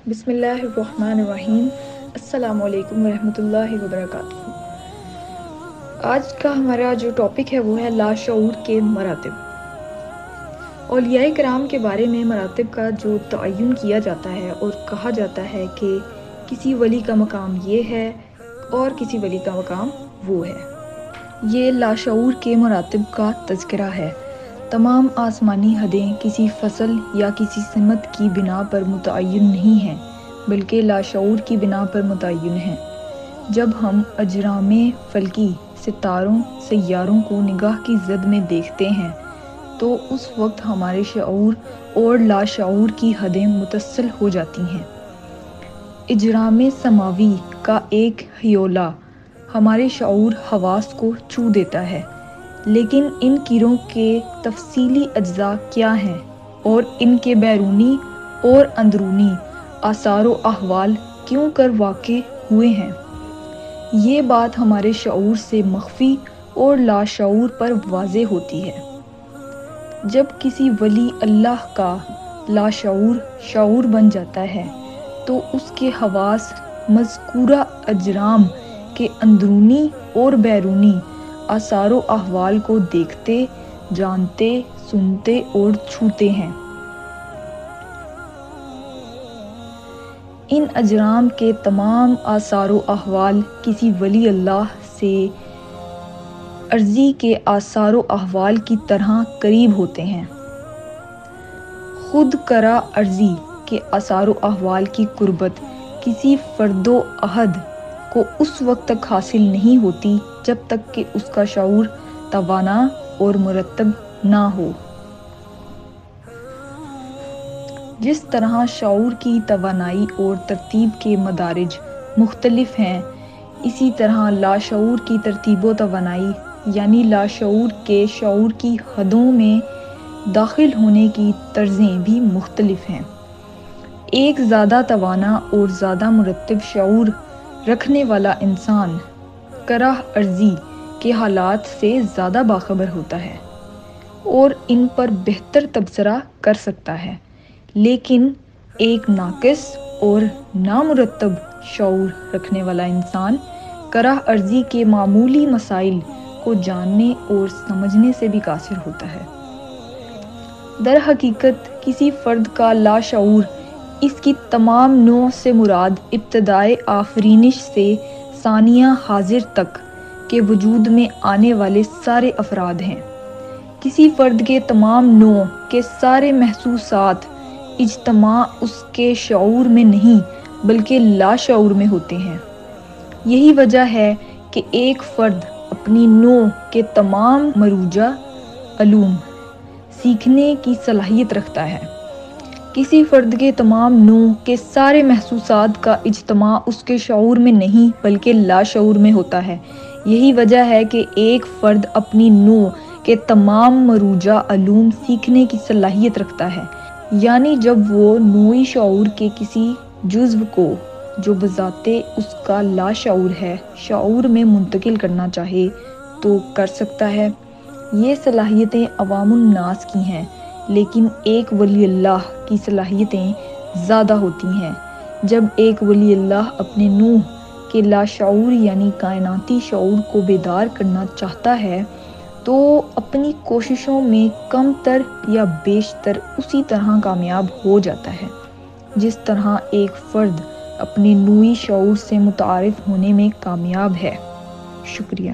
بسم اللہ الرحمن الرحیم۔ السلام علیکم ورحمۃ اللہ وبرکاتہ۔ آج کا ہمارا جو ٹاپک ہے وہ ہے لاشعور کے مراتب۔ اولیاء کرام کے بارے میں مراتب کا جو تعین کیا جاتا ہے اور کہا جاتا ہے کہ کسی ولی کا مقام یہ ہے اور کسی ولی کا مقام وہ ہے، یہ لاشعور کے مراتب کا تذکرہ ہے۔ تمام آسمانی حدیں کسی فصل یا کسی سمت کی بنا پر متعین نہیں ہیں بلکہ لاشعور کی بنا پر متعین ہیں۔ جب ہم اجرام فلکی، ستاروں، سیاروں کو نگاہ کی زد میں دیکھتے ہیں تو اس وقت ہمارے شعور اور لاشعور کی حدیں متصل ہو جاتی ہیں۔ اجرام سماوی کا ایک ہیولہ ہمارے شعور حواس کو چھو دیتا ہے، لیکن ان کروں کے تفصیلی اجزاء کیا ہیں اور ان کے بیرونی اور اندرونی آثار و احوال کیوں کر واقع ہوئے ہیں، یہ بات ہمارے شعور سے مخفی اور لاشعور پر واضح ہوتی ہے۔ جب کسی ولی اللہ کا لاشعور شعور بن جاتا ہے تو اس کے حواس مذکورہ اجرام کے اندرونی اور بیرونی آثار و احوال کو دیکھتے، جانتے، سنتے اور چھوتے ہیں۔ ان اجرام کے تمام آثار و احوال کسی ولی اللہ سے ارضی کے آثار و احوال کی طرح قریب ہوتے ہیں۔ خود کرہ ارضی کے آثار و احوال کی قربت کسی فرد و احد کو اس وقت تک حاصل نہیں ہوتی جب تک کہ اس کا شعور توانا اور مرتب نہ ہو۔ جس طرح شعور کی توانائی اور ترتیب کے مدارج مختلف ہیں، اسی طرح لاشعور کی ترتیب و توانائی یعنی لاشعور کے شعور کی حدوں میں داخل ہونے کی طرزیں بھی مختلف ہیں۔ ایک زیادہ توانا اور زیادہ مرتب شعور رکھنے والا انسان کرہ ارضی کے حالات سے زیادہ باخبر ہوتا ہے اور ان پر بہتر تبصرہ کر سکتا ہے، لیکن ایک ناقص اور نامرتب شعور رکھنے والا انسان کرہ ارضی کے معمولی مسائل کو جاننے اور سمجھنے سے بھی قاصر ہوتا ہے۔ در حقیقت کسی فرد کا لاشعور اس کی تمام نوع سے مراد ابتدائے آفرینش سے ثانیہ حاضر تک کے وجود میں آنے والے سارے افراد ہیں۔ کسی فرد کے تمام نوع کے سارے محسوسات اجتماع اس کے شعور میں نہیں بلکہ لاشعور میں ہوتے ہیں۔ یہی وجہ ہے کہ ایک فرد اپنی نوع کے تمام مروجہ علوم سیکھنے کی صلاحیت رکھتا ہے۔ کسی فرد کے تمام نوع کے سارے محسوسات کا اجتماع اس کے شعور میں نہیں بلکہ لاشعور میں ہوتا ہے۔ یہی وجہ ہے کہ ایک فرد اپنی نوع کے تمام مروجہ علوم سیکھنے کی صلاحیت رکھتا ہے، یعنی جب وہ نوعی شعور کے کسی جزو کو جو بذات اس کا لاشعور ہے شعور میں منتقل کرنا چاہے تو کر سکتا ہے۔ یہ صلاحیتیں عوام الناس کی ہیں، لیکن ایک ولی اللہ کی صلاحیتیں زیادہ ہوتی ہیں۔ جب ایک ولی اللہ اپنے نوع کے لاشعور یعنی کائناتی شعور کو بیدار کرنا چاہتا ہے تو اپنی کوششوں میں کم تر یا بیشتر اسی طرح کامیاب ہو جاتا ہے جس طرح ایک فرد اپنے نوعی شعور سے متعارف ہونے میں کامیاب ہے۔ شکریہ۔